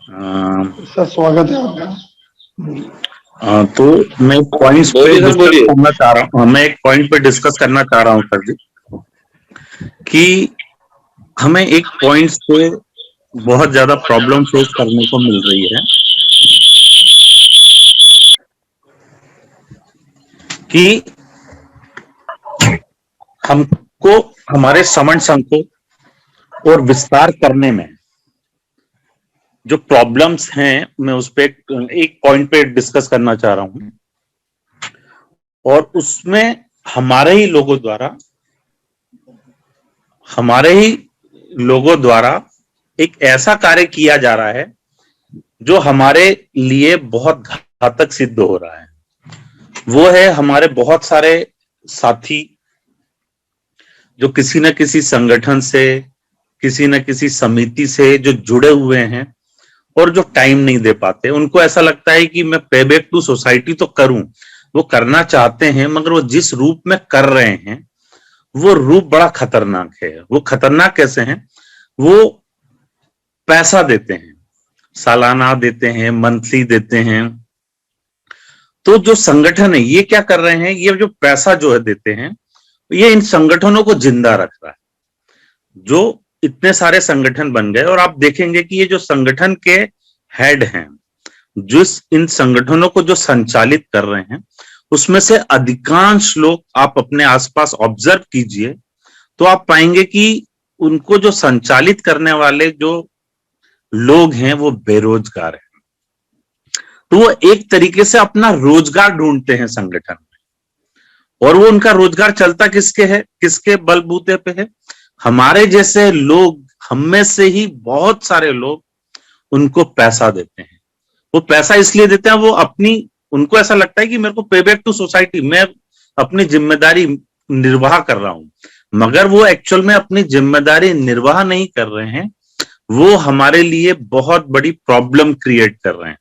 अ, sir स्वागत है आपका। तो मैं पॉइंट्स पे बोलिए सर, डिस्कस बोलिए। करना चाह रहा हूँ। मैं एक पॉइंट पे डिस्कस करना चाह रहा हूँ सर जी, कि हमें एक पॉइंट पे बहुत ज्यादा प्रॉब्लम फेस करने को मिल रही है कि हमको हमारे समण संघ को और विस्तार करने में जो प्रॉब्लम्स हैं, मैं उस पे एक पॉइंट पे डिस्कस करना चाह रहा हूँ। और उसमें हमारे ही लोगों द्वारा हमारे ही लोगों द्वारा एक ऐसा कार्य किया जा रहा है जो हमारे लिए बहुत घातक सिद्ध हो रहा है। वो है हमारे बहुत सारे साथी जो किसी न किसी संगठन से, किसी न किसी समिति से जो जुड़े हुए हैं और जो टाइम नहीं दे पाते। उनको ऐसा लगता है कि मैं पे बैक टू सोसाइटी तो करूं, वो करना चाहते हैं, मगर वो जिस रूप में कर रहे हैं वो रूप बड़ा खतरनाक है। वो खतरनाक कैसे हैं? वो पैसा देते हैं, सालाना देते हैं, मंथली देते हैं। तो जो संगठन है ये क्या कर रहे हैं, ये जो पैसा जो है देते हैं, ये इन संगठनों को जिंदा रख रहा है। जो इतने सारे संगठन बन गए, और आप देखेंगे कि ये जो संगठन के हेड हैं, जिस इन संगठनों को जो संचालित कर रहे हैं, उसमें से अधिकांश लोग आप अपने आसपास ऑब्जर्व कीजिए तो आप पाएंगे कि उनको जो संचालित करने वाले जो लोग हैं वो बेरोजगार हैं। तो वो एक तरीके से अपना रोजगार ढूंढते हैं संगठन में। और वो उनका रोजगार चलता किसके है, किसके बलबूते पे है? हमारे जैसे लोग, हम में से ही बहुत सारे लोग उनको पैसा देते हैं। वो पैसा इसलिए देते हैं, वो अपनी, उनको ऐसा लगता है कि मेरे को पे बैक टू सोसाइटी, मैं अपनी जिम्मेदारी निर्वाह कर रहा हूं। मगर वो एक्चुअल में अपनी जिम्मेदारी निर्वाह नहीं कर रहे हैं, वो हमारे लिए बहुत बड़ी प्रॉब्लम क्रिएट कर रहे हैं।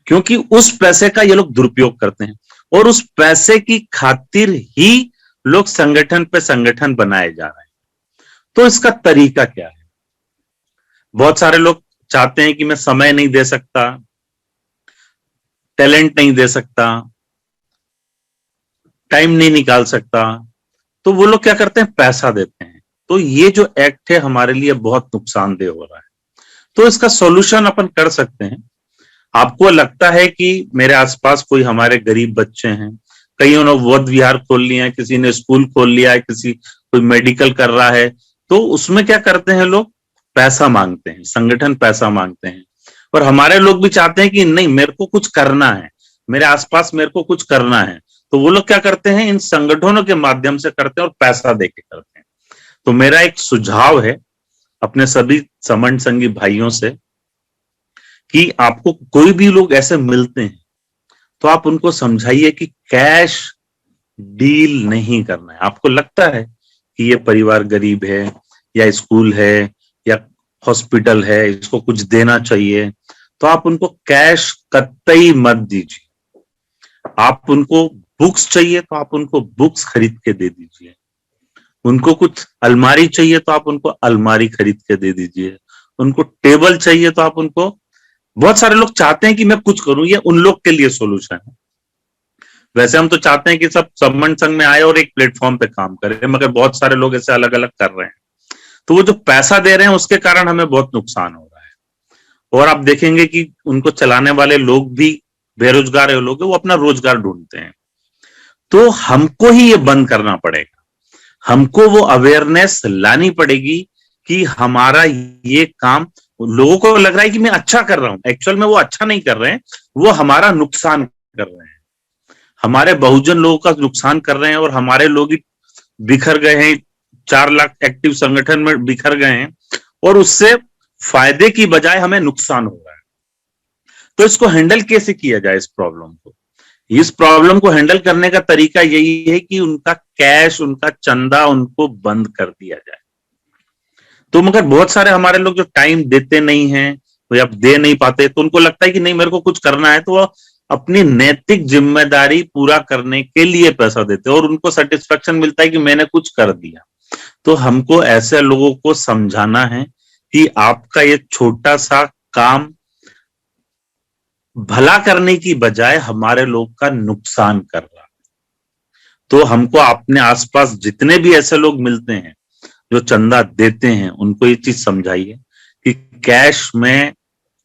क्योंकि उस पैसे का ये लोग दुरुपयोग करते हैं और उस पैसे की खातिर ही लोग संगठन पे संगठन बनाए जा रहे हैं। तो इसका तरीका क्या है? बहुत सारे लोग चाहते हैं कि मैं समय नहीं दे सकता, टैलेंट नहीं दे सकता, टाइम नहीं निकाल सकता, तो वो लोग क्या करते हैं, पैसा देते हैं। तो ये जो एक्ट है हमारे लिए बहुत नुकसानदेह हो रहा है। तो इसका सॉल्यूशन अपन कर सकते हैं। आपको लगता है कि मेरे आसपास कोई हमारे गरीब बच्चे हैं, कईयों ने बौद्ध विहार खोल लिया है, किसी ने स्कूल खोल लिया है, किसी कोई मेडिकल कर रहा है, तो उसमें क्या करते हैं लोग, पैसा मांगते हैं, संगठन पैसा मांगते हैं। और हमारे लोग भी चाहते हैं कि नहीं, मेरे को कुछ करना है, मेरे आसपास मेरे को कुछ करना है, तो वो लोग क्या करते हैं, इन संगठनों के माध्यम से करते हैं और पैसा दे के करते हैं। तो मेरा एक सुझाव है अपने सभी समण संगी भाइयों से कि आपको कोई भी लोग ऐसे मिलते हैं तो आप उनको समझाइए कि कैश डील नहीं करना है। आपको लगता है कि ये परिवार गरीब है, या स्कूल है, या हॉस्पिटल है, इसको कुछ देना चाहिए, तो आप उनको कैश कतई मत दीजिए। आप उनको बुक्स चाहिए तो आप उनको बुक्स खरीद के दे दीजिए। उनको कुछ अलमारी चाहिए तो आप उनको अलमारी खरीद के दे दीजिए। उनको टेबल चाहिए तो आप उनको, बहुत सारे लोग चाहते हैं कि मैं कुछ करूं, ये उन लोग के लिए सोल्यूशन है। वैसे हम तो चाहते हैं कि सब समण संघ में आए और एक प्लेटफॉर्म पे काम करें, मगर बहुत सारे लोग ऐसे अलग अलग कर रहे हैं। तो वो जो पैसा दे रहे हैं उसके कारण हमें बहुत नुकसान हो रहा है। और आप देखेंगे कि उनको चलाने वाले लोग भी बेरोजगार लोग हैं, वो अपना रोजगार ढूंढते हैं। तो हमको ही ये बंद करना पड़ेगा। हमको वो अवेयरनेस लानी पड़ेगी कि हमारा ये काम, लोगों को लग रहा है कि मैं अच्छा कर रहा हूं, एक्चुअल में वो अच्छा नहीं कर रहे हैं, वो हमारा नुकसान कर रहे हैं, हमारे बहुजन लोगों का नुकसान कर रहे हैं। और हमारे लोग ही बिखर गए हैं, 4 लाख एक्टिव संगठन में बिखर गए हैं, और उससे फायदे की बजाय हमें नुकसान हो रहा है। तो इसको हैंडल कैसे किया जाए? इस प्रॉब्लम को, इस प्रॉब्लम को हैंडल करने का तरीका यही है कि उनका कैश, उनका चंदा उनको बंद कर दिया जाए। तो मगर बहुत सारे हमारे लोग जो टाइम देते नहीं हैं, वो अब दे नहीं पाते, तो उनको लगता है कि नहीं मेरे को कुछ करना है, तो वो अपनी नैतिक जिम्मेदारी पूरा करने के लिए पैसा देते हैं और उनको सेटिस्फेक्शन मिलता है कि मैंने कुछ कर दिया। तो हमको ऐसे लोगों को समझाना है कि आपका ये छोटा सा काम भला करने की बजाय हमारे लोग का नुकसान कर रहा है। तो हमको अपने आसपास जितने भी ऐसे लोग मिलते हैं जो चंदा देते हैं, उनको ये चीज समझाइए कि कैश में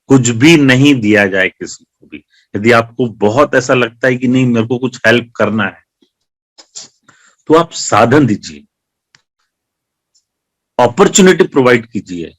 कुछ भी नहीं दिया जाए किसी को भी। यदि आपको बहुत ऐसा लगता है कि नहीं मेरे को कुछ हेल्प करना है, तो आप साधन दीजिए, अपॉर्चुनिटी प्रोवाइड कीजिए